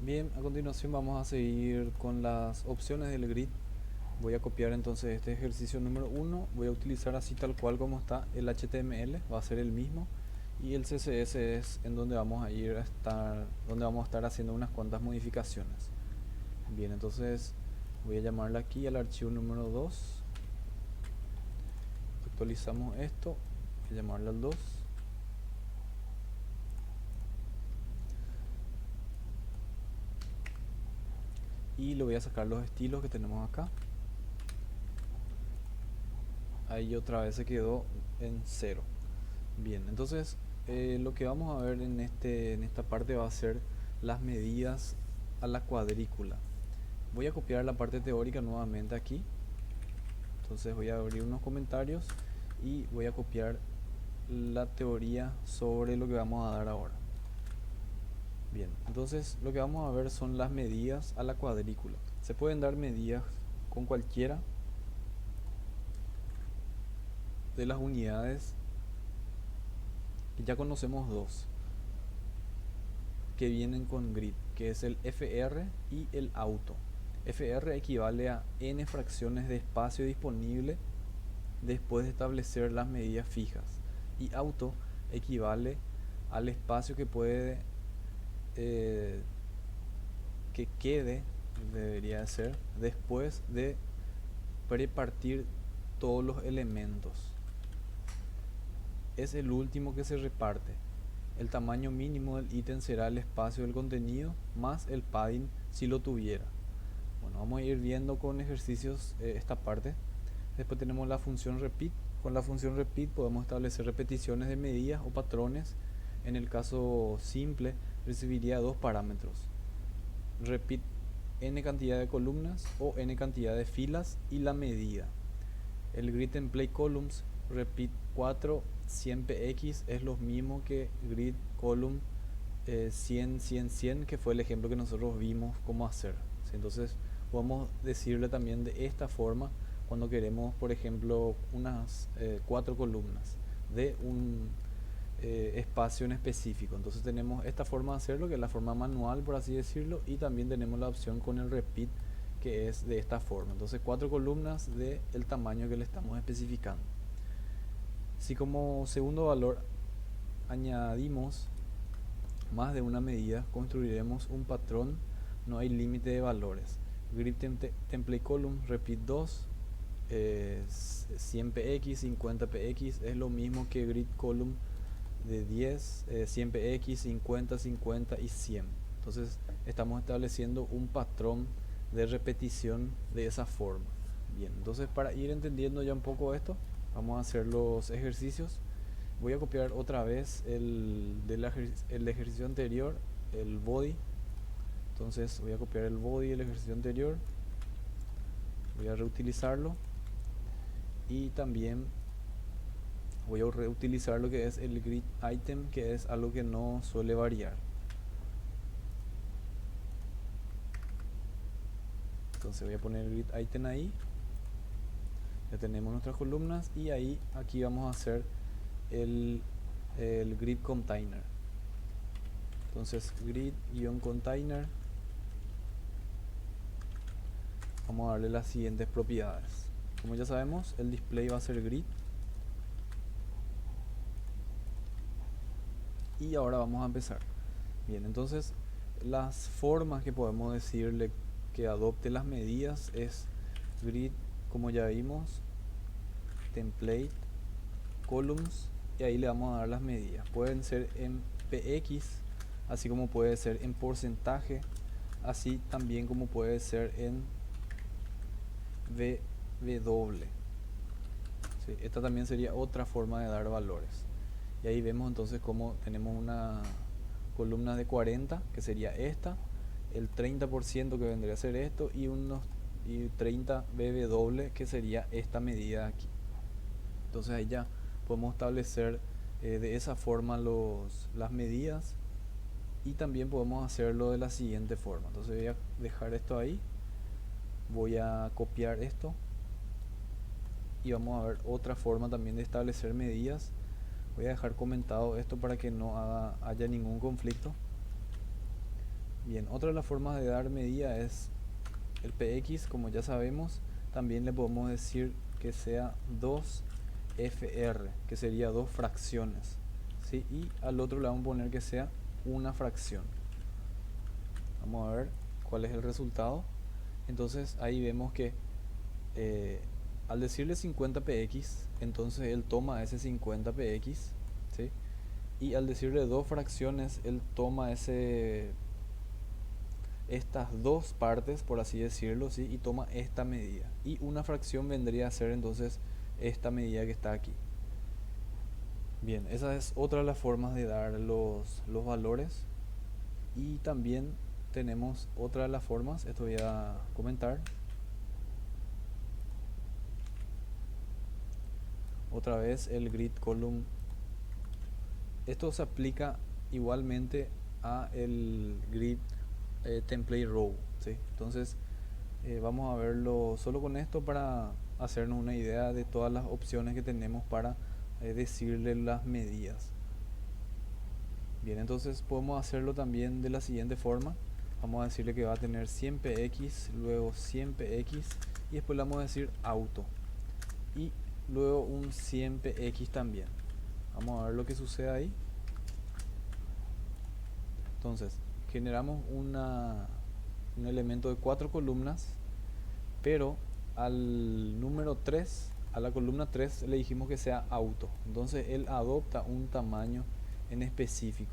Bien, a continuación vamos a seguir con las opciones del grid. Voy a copiar entonces este ejercicio número uno. Voy a utilizar así tal cual como está el HTML, va a ser el mismo. Y el CSS es en donde vamos a ir a estar, donde vamos a estar haciendo unas cuantas modificaciones. Bien, entonces voy a llamarle aquí al archivo número 2. Actualizamos esto, voy a llamarle al 2. Y le voy a sacar los estilos que tenemos acá. Ahí otra vez se quedó en 0. Bien, entonces lo que vamos a ver en esta parte va a ser las medidas a la cuadrícula. Voy a copiar la parte teórica nuevamente aquí. Entonces voy a abrir unos comentarios y voy a copiar la teoría sobre lo que vamos a dar ahora. Bien, entonces lo que vamos a ver son las medidas a la cuadrícula. Se pueden dar medidas con cualquiera de las unidades que ya conocemos dos que vienen con grid, que es el FR y el auto. FR equivale a n fracciones de espacio disponible después de establecer las medidas fijas, y auto equivale al espacio que puede eh, que quede, debería ser, después de prepartir todos los elementos. Es el último que se reparte. El tamaño mínimo del ítem será el espacio del contenido más el padding si lo tuviera. Bueno, vamos a ir viendo con ejercicios esta parte. Después tenemos la función repeat. Con la función repeat podemos establecer repeticiones de medidas o patrones. En el caso simple recibiría dos parámetros: repeat n cantidad de columnas o n cantidad de filas y la medida. El grid template columns repeat 4 100px es lo mismo que grid column 100 100 100, que fue el ejemplo que nosotros vimos cómo hacer. ¿Sí? Entonces podemos decirle también de esta forma cuando queremos, por ejemplo, unas 4 columnas de un espacio en específico. Entonces tenemos esta forma de hacerlo, que es la forma manual, por así decirlo, y también tenemos la opción con el repeat, que es de esta forma. Entonces 4 columnas del tamaño que le estamos especificando. Si como segundo valor añadimos más de una medida, construiremos un patrón. No hay límite de valores. Grid template column repeat 2, 100px 50px es lo mismo que grid column de 10, 100px 50 50 y 100. Entonces estamos estableciendo un patrón de repetición de esa forma. Bien, entonces para ir entendiendo ya un poco esto, vamos a hacer los ejercicios. Voy a copiar otra vez el ejercicio anterior, el body. Entonces voy a copiar el body del ejercicio anterior, voy a reutilizarlo, y también voy a reutilizar lo que es el grid item, que es algo que no suele variar. Entonces voy a poner el grid item ahí. Ya tenemos nuestras columnas, y ahí aquí vamos a hacer el grid container. Entonces grid-container, vamos a darle las siguientes propiedades. Como ya sabemos, el display va a ser grid. Y ahora vamos a empezar. Bien, entonces las formas que podemos decirle que adopte las medidas es grid, como ya vimos, template columns, y ahí le vamos a dar las medidas. Pueden ser en px, así como puede ser en porcentaje, así también como puede ser en vw. ¿Sí? Esta también sería otra forma de dar valores. Y ahí vemos entonces cómo tenemos una columna de 40, que sería esta, el 30% que vendría a ser esto, y 30 bw, que sería esta medida aquí. Entonces ahí ya podemos establecer de esa forma las medidas, y también podemos hacerlo de la siguiente forma. Entonces voy a dejar esto ahí, voy a copiar esto, y vamos a ver otra forma también de establecer medidas. Voy a dejar comentado esto para que no haya ningún conflicto. Bien, otra de las formas de dar medida es el px, como ya sabemos. También le podemos decir que sea 2fr, que sería dos fracciones, ¿sí? Y al otro le vamos a poner que sea una fracción. Vamos a ver cuál es el resultado. Entonces ahí vemos que eh, al decirle 50px, entonces él toma ese 50px, ¿sí? Y al decirle dos fracciones, él toma estas dos partes, por así decirlo, ¿sí? Y toma esta medida. Y una fracción vendría a ser entonces esta medida que está aquí. Bien, esa es otra de las formas de dar los valores. Y también tenemos otra de las formas, esto voy a comentar. Otra vez el grid column. Esto se aplica igualmente a el grid template row, ¿sí? Entonces vamos a verlo solo con esto para hacernos una idea de todas las opciones que tenemos para decirle las medidas. Bien, entonces podemos hacerlo también de la siguiente forma. Vamos a decirle que va a tener 100px, luego 100px y después le vamos a decir auto y luego un 100px también. Vamos a ver lo que sucede ahí. Entonces generamos un elemento de 4 columnas, pero al número 3, a la columna 3 le dijimos que sea auto. Entonces él adopta un tamaño en específico,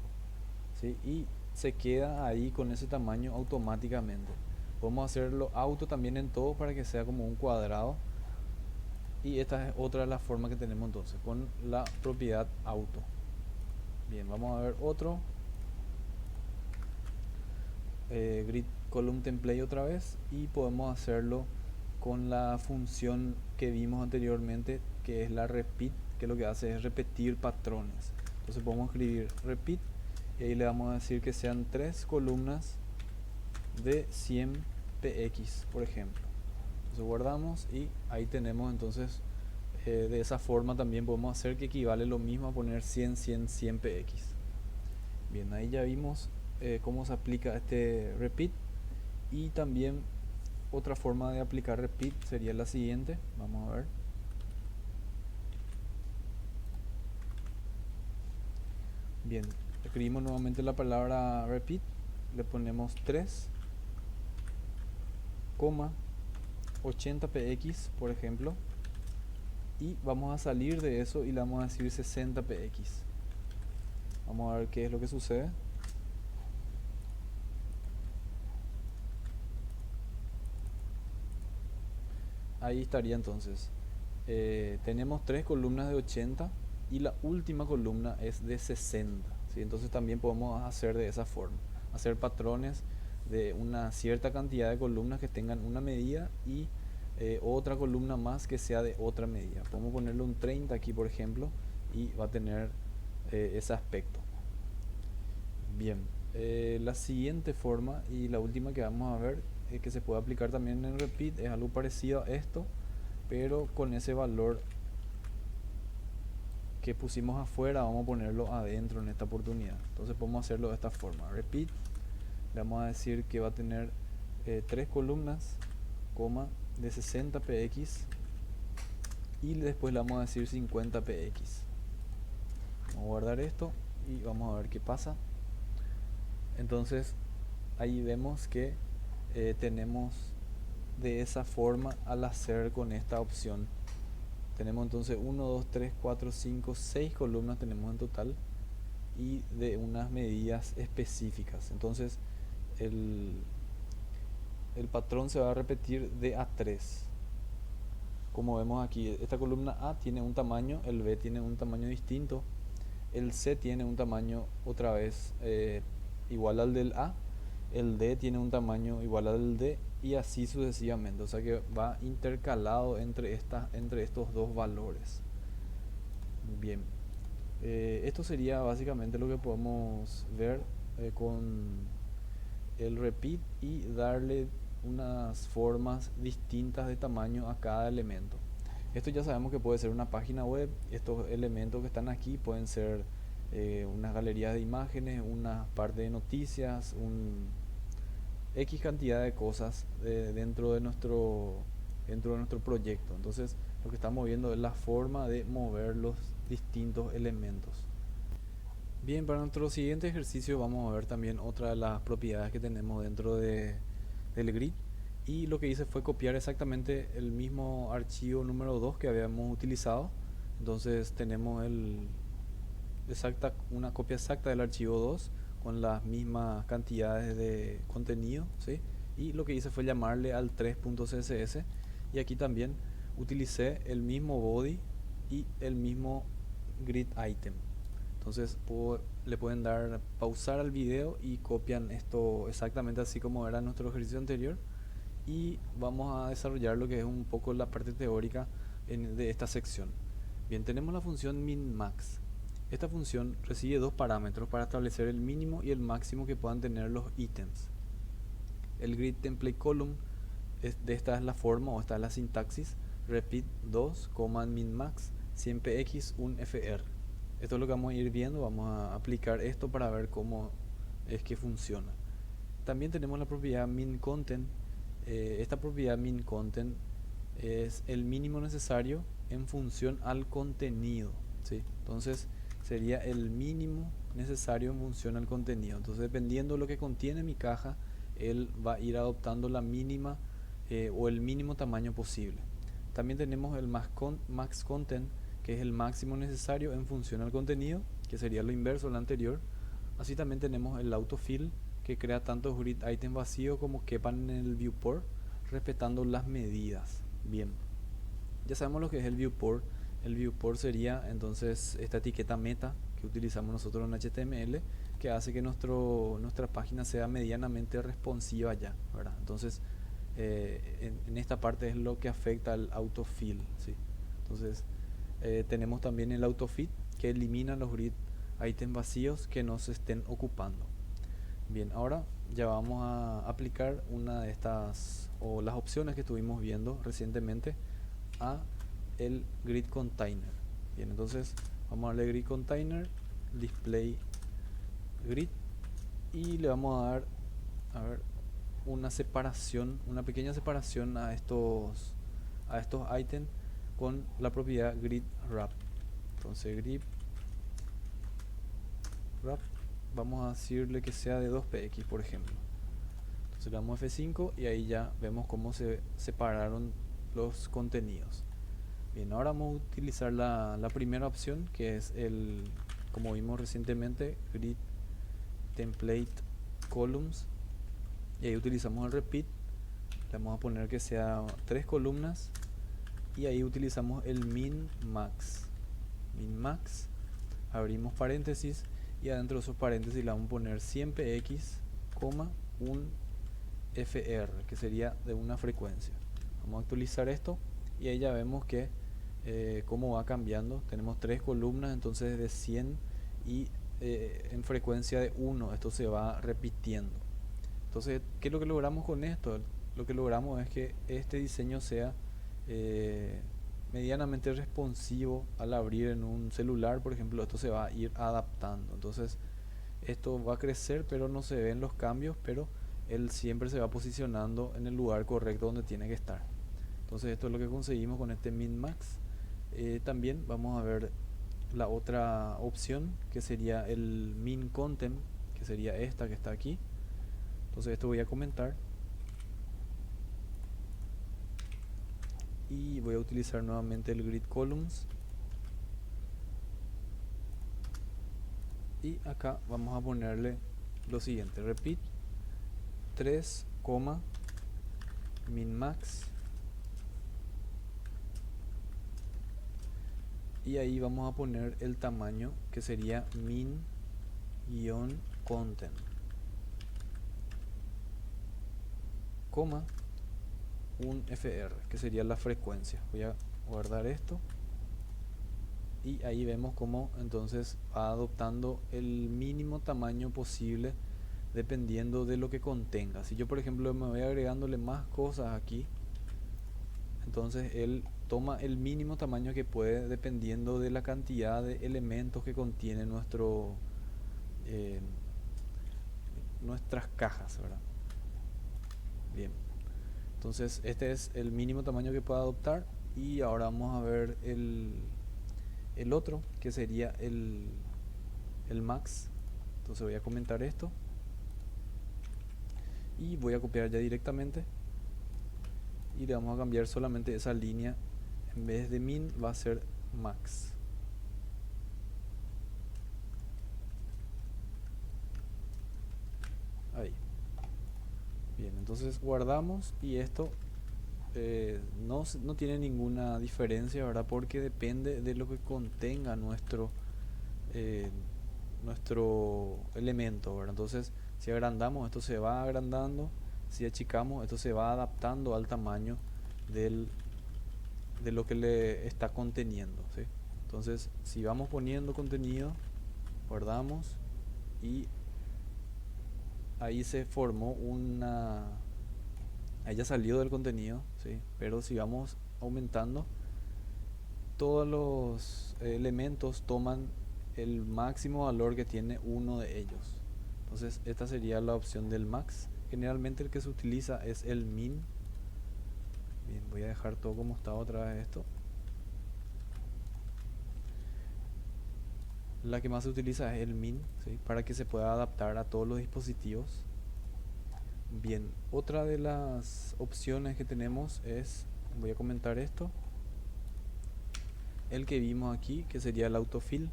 ¿sí? Y se queda ahí con ese tamaño automáticamente. Podemos hacerlo auto también en todo para que sea como un cuadrado. Y esta es otra de las formas que tenemos entonces con la propiedad auto. Bien, vamos a ver otro. Grid column template otra vez, y podemos hacerlo con la función que vimos anteriormente, que es la repeat, que lo que hace es repetir patrones. Entonces podemos escribir repeat y ahí le vamos a decir que sean 3 columnas de 100px, por ejemplo. Entonces guardamos y ahí tenemos entonces de esa forma también podemos hacer que equivale lo mismo a poner 100, 100, 100px. Bien, ahí ya vimos cómo se aplica este repeat. Y también otra forma de aplicar repeat sería la siguiente. Vamos a ver. Bien, escribimos nuevamente la palabra repeat, le ponemos 3, 80px, por ejemplo, y vamos a salir de eso y le vamos a decir 60px. Vamos a ver qué es lo que sucede. Ahí estaría entonces. Tenemos 3 columnas de 80 y la última columna es de 60, ¿sí? Entonces también podemos hacer de esa forma, hacer patrones de una cierta cantidad de columnas que tengan una medida y otra columna más que sea de otra medida. Podemos ponerle un 30 aquí, por ejemplo, y va a tener ese aspecto. Bien, la siguiente forma y la última que vamos a ver que se puede aplicar también en repeat es algo parecido a esto, pero con ese valor que pusimos afuera vamos a ponerlo adentro en esta oportunidad. Entonces podemos hacerlo de esta forma. Repeat, le vamos a decir que va a tener 3 columnas, coma, de 60px y después le vamos a decir 50px. Vamos a guardar esto y vamos a ver qué pasa. Entonces ahí vemos que tenemos de esa forma al hacer con esta opción. Tenemos entonces 1, 2, 3, 4, 5, 6 columnas tenemos en total y de unas medidas específicas. Entonces el patrón se va a repetir de a 3. Como vemos aquí, esta columna A tiene un tamaño, el B tiene un tamaño distinto, el C tiene un tamaño otra vez igual al del A, el D tiene un tamaño igual al del D y así sucesivamente. O sea que va intercalado entre estos dos valores. Bien, esto sería básicamente lo que podemos ver con el repeat y darle unas formas distintas de tamaño a cada elemento. Esto ya sabemos que puede ser una página web. Estos elementos que están aquí pueden ser unas galerías de imágenes, una parte de noticias, X cantidad de cosas dentro de nuestro proyecto. Entonces lo que estamos viendo es la forma de mover los distintos elementos. Bien, para nuestro siguiente ejercicio vamos a ver también otra de las propiedades que tenemos del grid. Y lo que hice fue copiar exactamente el mismo archivo número 2 que habíamos utilizado. Entonces tenemos una copia exacta del archivo 2 con las mismas cantidades de contenido, ¿sí? Y lo que hice fue llamarle al 3.css, y aquí también utilicé el mismo body y el mismo grid item. Entonces le pueden dar pausar al video y copian esto exactamente así como era nuestro ejercicio anterior, y vamos a desarrollar lo que es un poco la parte teórica de esta sección. Bien, tenemos la función min-max. Esta función recibe dos parámetros para establecer el mínimo y el máximo que puedan tener los ítems. El grid template column, esta es la forma o esta es la sintaxis: repeat 2, min-max, siempre x un fr. Esto es lo que vamos a ir viendo. Vamos a aplicar esto para ver cómo es que funciona. También tenemos la propiedad min-content. Esta propiedad min-content es el mínimo necesario en función al contenido, ¿sí? Entonces sería el mínimo necesario en función al contenido. Entonces, dependiendo de lo que contiene mi caja, él va a ir adoptando la mínima o el mínimo tamaño posible. También tenemos el max content, que es el máximo necesario en función al contenido, que sería lo inverso al anterior. Así también tenemos el autofill, que crea tanto grid item vacío como quepan en el viewport, respetando las medidas. Bien, ya sabemos lo que es el viewport. El viewport sería entonces esta etiqueta meta que utilizamos nosotros en HTML, que hace que nuestra página sea medianamente responsiva ya, ¿verdad? Entonces en esta parte es lo que afecta al autofill, ¿sí? Entonces tenemos también el autofit, que elimina los grid items vacíos que no se estén ocupando. Bien, ahora ya vamos a aplicar una de estas o las opciones que estuvimos viendo recientemente a el grid container. Bien, entonces vamos a darle grid container, display grid, y le vamos a dar, a ver, una separación, una pequeña separación a estos ítems con la propiedad grid wrap. Entonces grid wrap, vamos a decirle que sea de 2px, por ejemplo. Entonces le damos F5 y ahí ya vemos cómo se separaron los contenidos. Bien, ahora vamos a utilizar la primera opción, que es como vimos recientemente, grid template columns, y ahí utilizamos el repeat. Le vamos a poner que sea 3 columnas, y ahí utilizamos el min-max. Min-max, abrimos paréntesis, y adentro de esos paréntesis le vamos a poner siempre x, un fr, que sería de una frecuencia. Vamos a actualizar esto y ahí ya vemos que cómo va cambiando. Tenemos 3 columnas, entonces de 100 y en frecuencia de 1 esto se va repitiendo. Entonces, ¿qué es lo que logramos con esto? Lo que logramos es que este diseño sea medianamente responsivo al abrir en un celular, por ejemplo. Esto se va a ir adaptando. Entonces esto va a crecer, pero no se ven los cambios, pero él siempre se va posicionando en el lugar correcto donde tiene que estar. Entonces esto es lo que conseguimos con este min-max. También vamos a ver la otra opción, que sería el min-content, que sería esta que está aquí. Entonces esto voy a comentar y voy a utilizar nuevamente el grid columns, y acá vamos a ponerle lo siguiente: repeat 3, min-max, y ahí vamos a poner el tamaño, que sería min-content, un fr, que sería la frecuencia. Voy a guardar esto y ahí vemos cómo entonces va adoptando el mínimo tamaño posible dependiendo de lo que contenga. Si yo, por ejemplo, me voy agregándole más cosas aquí, entonces él toma el mínimo tamaño que puede dependiendo de la cantidad de elementos que contiene nuestras cajas, ¿verdad? Entonces este es el mínimo tamaño que puede adoptar. Y ahora vamos a ver el otro, que sería el max. Entonces voy a comentar esto y voy a copiar ya directamente, y le vamos a cambiar solamente esa línea. En vez de min va a ser max. Ahí. Bien, entonces guardamos, y esto no tiene ninguna diferencia, ¿verdad? Porque depende de lo que contenga eh, nuestro elemento, ¿verdad? Entonces, si agrandamos, esto se va agrandando. Si achicamos, esto se va adaptando al tamaño del, de lo que le está conteniendo, ¿sí? Entonces, si vamos poniendo contenido, guardamos, y ahí se formó ahí ya salió del contenido, ¿sí? Pero si vamos aumentando, todos los elementos toman el máximo valor que tiene uno de ellos. Entonces esta sería la opción del max. Generalmente el que se utiliza es el min. Bien, voy a dejar todo como está otra vez esto. La que más se utiliza es el min, ¿sí? Para que se pueda adaptar a todos los dispositivos. Bien, otra de las opciones que tenemos es, voy a comentar esto, el que vimos aquí, que sería el autofill.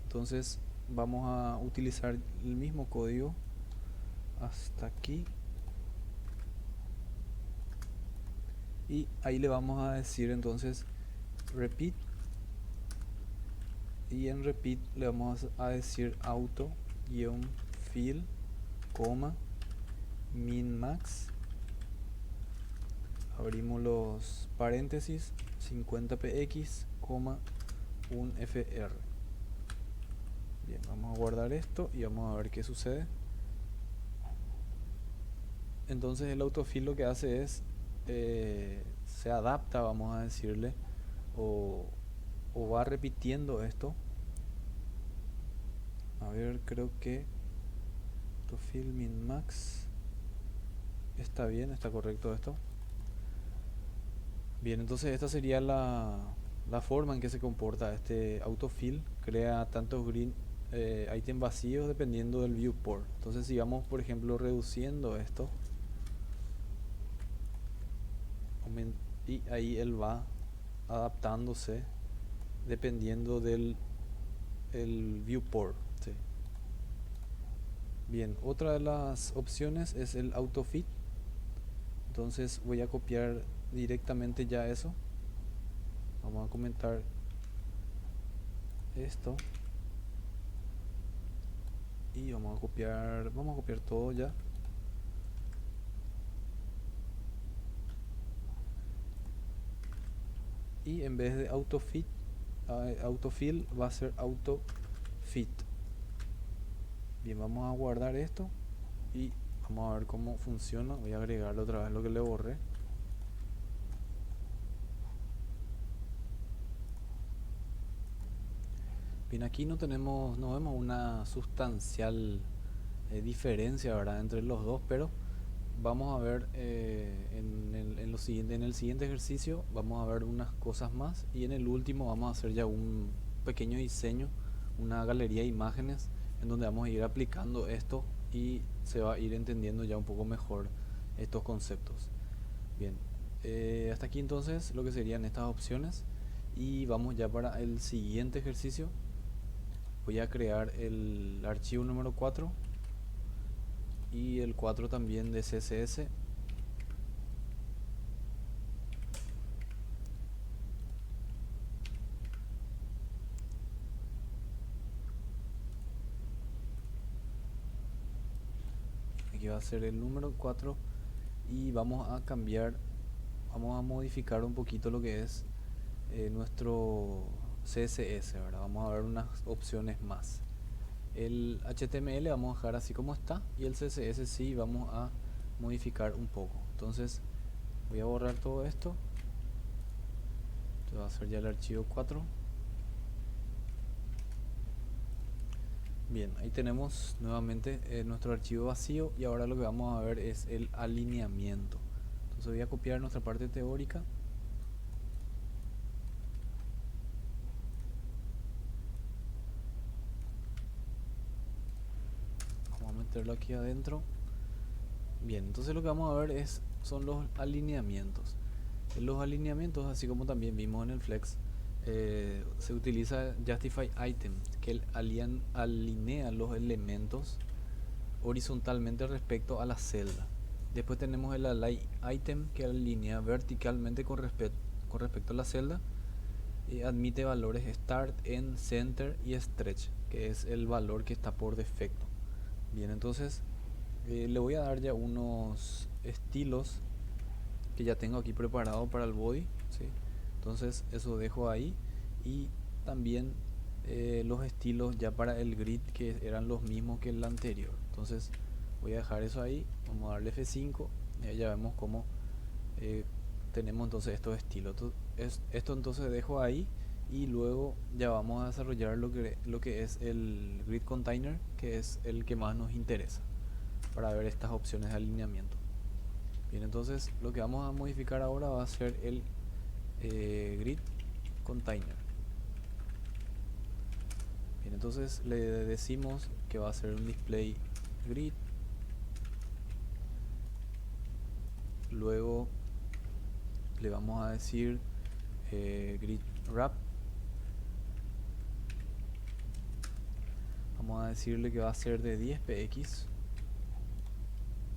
Entonces vamos a utilizar el mismo código hasta aquí, y ahí le vamos a decir entonces repeat, y en repeat le vamos a decir auto-fill, min max, abrimos los paréntesis, 50px, 1fr. Bien, vamos a guardar esto y vamos a ver qué sucede. Entonces el autofill lo que hace es se adapta, vamos a decirle, o, o va repitiendo esto. A ver, creo que autofill min max está bien, está correcto esto. Bien, entonces esta sería la forma en que se comporta este autofill. Crea tantos ítems vacíos dependiendo del viewport. Entonces si vamos, por ejemplo, reduciendo esto, y ahí él va adaptándose dependiendo del viewport, ¿sí? Bien, otra de las opciones es el autofit. Entonces voy a copiar directamente ya eso. Vamos a comentar esto y vamos a copiar todo ya. Y en vez de autofill va a ser autofit. Bien, vamos a guardar esto y vamos a ver cómo funciona. Voy a agregarle otra vez lo que le borré. Bien, aquí no vemos una sustancial diferencia, ¿verdad?, entre los dos, pero vamos a ver en el siguiente ejercicio vamos a ver unas cosas más, y en el último vamos a hacer ya un pequeño diseño, una galería de imágenes en donde vamos a ir aplicando esto y se va a ir entendiendo ya un poco mejor estos conceptos. Bien, hasta aquí entonces lo que serían estas opciones, y vamos ya para el siguiente ejercicio. Voy a crear el archivo número 4 y el 4 también de CSS. Aquí va a ser el número 4, y vamos a modificar un poquito lo que es nuestro CSS, ¿verdad? Vamos a ver unas opciones más. El HTML vamos a dejar así como está, y el CSS sí vamos a modificar un poco. Entonces voy a borrar todo esto. Esto va a ser ya el archivo 4. Bien, ahí tenemos nuevamente nuestro archivo vacío, y ahora lo que vamos a ver es el alineamiento. Entonces voy a copiar nuestra parte teórica. Vamos a meterlo aquí adentro. Bien, entonces lo que vamos a ver son los alineamientos. En los alineamientos, así como también vimos en el Flex, se utiliza Justify Item, que alinea los elementos horizontalmente respecto a la celda. Después tenemos el Align Item, que alinea verticalmente con respecto a la celda. Y admite valores Start, End, Center y Stretch, que es el valor que está por defecto. Bien, entonces le voy a dar ya unos estilos que ya tengo aquí preparado para el body, ¿sí? Entonces eso dejo ahí, y también los estilos ya para el grid, que eran los mismos que el anterior. Entonces voy a dejar eso ahí, vamos a darle F5 y ya vemos cómo tenemos entonces estos estilos. Esto entonces dejo ahí, y luego ya vamos a desarrollar lo que es el grid container, que es el que más nos interesa para ver estas opciones de alineamiento. Bien, entonces lo que vamos a modificar ahora va a ser el grid container. Bien, entonces le decimos que va a ser un display grid. Luego le vamos a decir grid wrap. Vamos a decirle que va a ser de 10 px,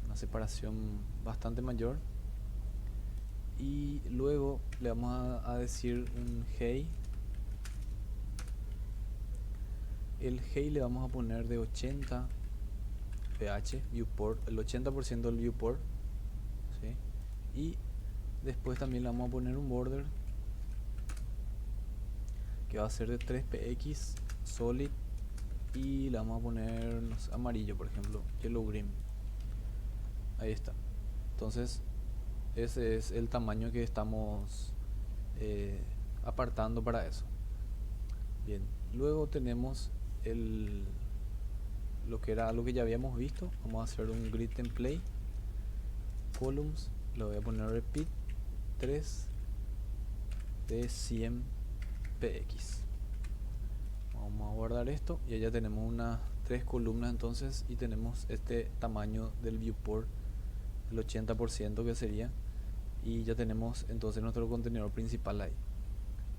una separación bastante mayor. Y luego le vamos a decir un hey. El hey le vamos a poner de 80 ph viewport, el 80% del viewport, ¿sí? Y después también le vamos a poner un border que va a ser de 3 px solid, y le vamos a poner, no sé, amarillo, por ejemplo, yellow green. Ahí está. Entonces ese es el tamaño que estamos apartando para eso. Bien, luego tenemos lo que ya habíamos visto. Vamos a hacer un grid template columns, le voy a poner repeat 3 de 100 px. Vamos a guardar esto, y ya tenemos unas 3 columnas entonces, y tenemos este tamaño del viewport, el 80% que sería, y ya tenemos entonces nuestro contenedor principal ahí.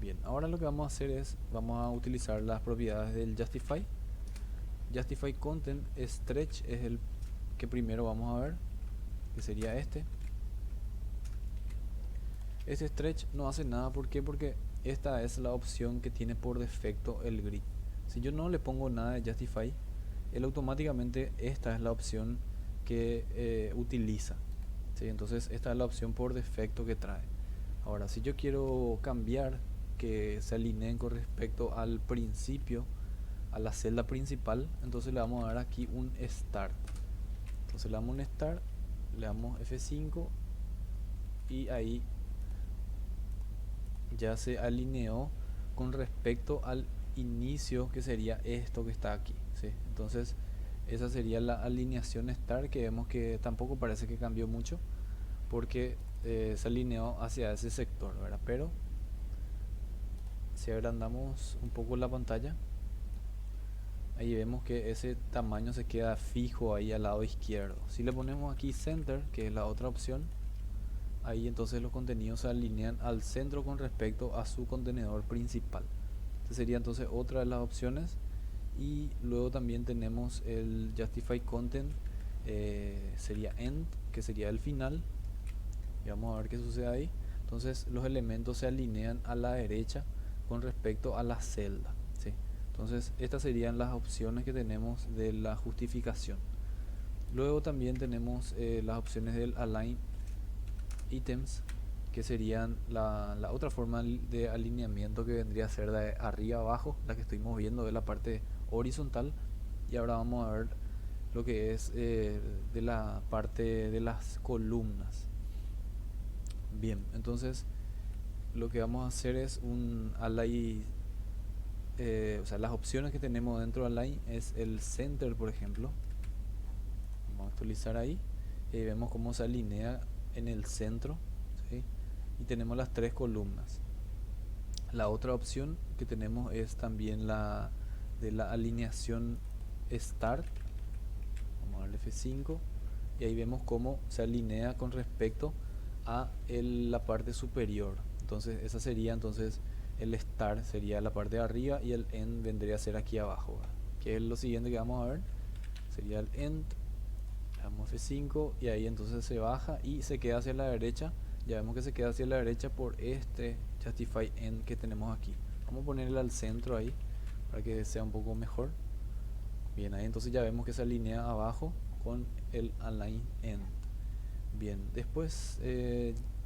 Bien, ahora lo que vamos a hacer es, vamos a utilizar las propiedades del Justify. Justify Content Stretch es el que primero vamos a ver, que sería este. Este stretch no hace nada, ¿por qué? Porque esta es la opción que tiene por defecto el grid. Si yo no le pongo nada de Justify, él automáticamente esta es la opción que utiliza, ¿sí? Entonces esta es la opción por defecto que trae. Ahora, si yo quiero cambiar que se alineen con respecto al principio, a la celda principal, entonces le vamos a dar aquí un start. Entonces le damos un start, le damos F5, y ahí ya se alineó con respecto al inicio, que sería esto que está aquí, ¿sí? Entonces esa sería la alineación start, que vemos que tampoco parece que cambió mucho, porque se alineó hacia ese sector, ¿verdad? Pero si agrandamos un poco la pantalla, ahí vemos que ese tamaño se queda fijo ahí al lado izquierdo. Si le ponemos aquí center, que es la otra opción, ahí entonces los contenidos se alinean al centro con respecto a su contenedor principal. Esta sería entonces otra de las opciones. Y luego también tenemos el Justify Content, sería End, que sería el final, y vamos a ver qué sucede ahí. Entonces los elementos se alinean a la derecha con respecto a la celda, ¿sí? Entonces estas serían las opciones que tenemos de la justificación. Luego también tenemos las opciones del Align Items, que serían la otra forma de alineamiento, que vendría a ser de arriba abajo, la que estuvimos viendo de la parte horizontal. Y ahora vamos a ver lo que es de la parte de las columnas. Bien, entonces lo que vamos a hacer es un align, o sea, las opciones que tenemos dentro de align es el center, por ejemplo. Vamos a actualizar ahí, y vemos cómo se alinea en el centro, ¿sí? Y tenemos las tres columnas. La otra opción que tenemos es también la de la alineación Start. Vamos a darle F5 y ahí vemos cómo se alinea con respecto a la parte superior. Entonces esa sería entonces el Start sería la parte de arriba y el End vendría a ser aquí abajo, ¿verdad? Que es lo siguiente que vamos a ver. Sería el End. Damos F5 y ahí entonces se baja y se queda hacia la derecha. Ya vemos que se queda hacia la derecha por este Justify End que tenemos aquí. Vamos a ponerle al centro ahí para que sea un poco mejor. Bien, ahí entonces ya vemos que se alinea abajo con el Align End. Bien, después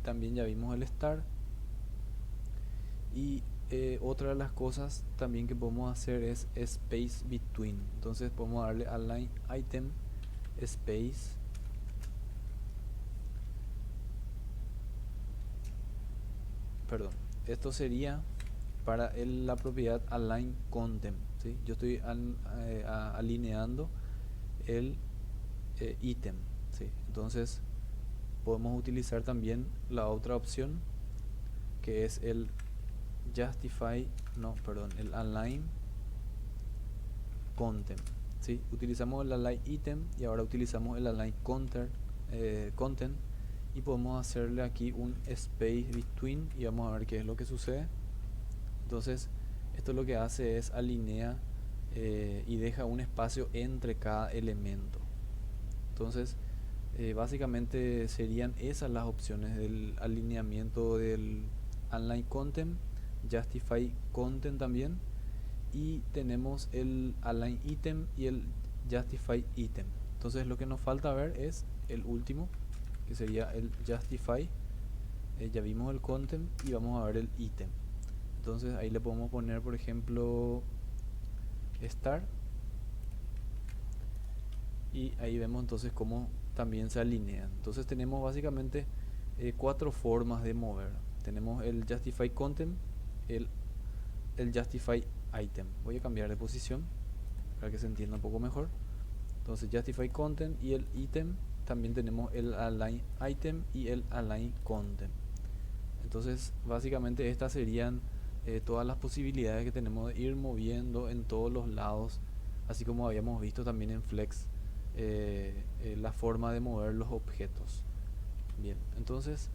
también ya vimos el Start. Y otra de las cosas también que podemos hacer es Space Between. Entonces podemos darle Align Item Space. Perdón, esto sería para la propiedad Align Content, ¿sí? Yo estoy alineando el ítem, ¿sí? Entonces podemos utilizar también la otra opción que es el Justify, no, perdón, el Align Content, ¿sí? Utilizamos el Align Item y ahora utilizamos el Align Content y podemos hacerle aquí un Space Between y vamos a ver qué es lo que sucede. Entonces esto lo que hace es alinea y deja un espacio entre cada elemento. Entonces básicamente serían esas las opciones del alineamiento del Align Content, Justify Content también, y tenemos el Align Item y el Justify Item. Entonces lo que nos falta ver es el último, que sería el Justify. Ya vimos el Content y vamos a ver el Item. Entonces ahí le podemos poner, por ejemplo, Start, y ahí vemos entonces cómo también se alinean. Entonces tenemos básicamente cuatro formas de mover. Tenemos el Justify Content, el Justify Item. Voy a cambiar de posición para que se entienda un poco mejor. Entonces Justify Content y el Item. También tenemos el Align Item y el Align Content. Entonces básicamente estas serían todas las posibilidades que tenemos de ir moviendo en todos los lados, así como habíamos visto también en Flex, la forma de mover los objetos. Bien, entonces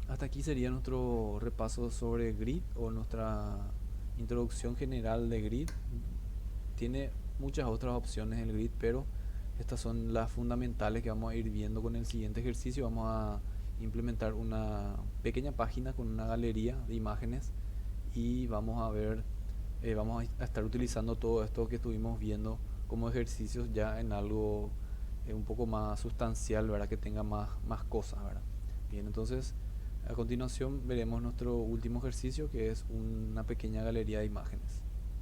hasta aquí sería nuestro repaso sobre Grid o nuestra introducción general de Grid. Tiene muchas otras opciones el Grid, pero estas son las fundamentales que vamos a ir viendo con el siguiente ejercicio. Vamos a implementar una pequeña página con una galería de imágenes y vamos a ver, vamos a estar utilizando todo esto que estuvimos viendo como ejercicios ya en algo un poco más sustancial, ¿verdad? Que tenga más cosas, ¿verdad? Bien, entonces a continuación veremos nuestro último ejercicio, que es una pequeña galería de imágenes.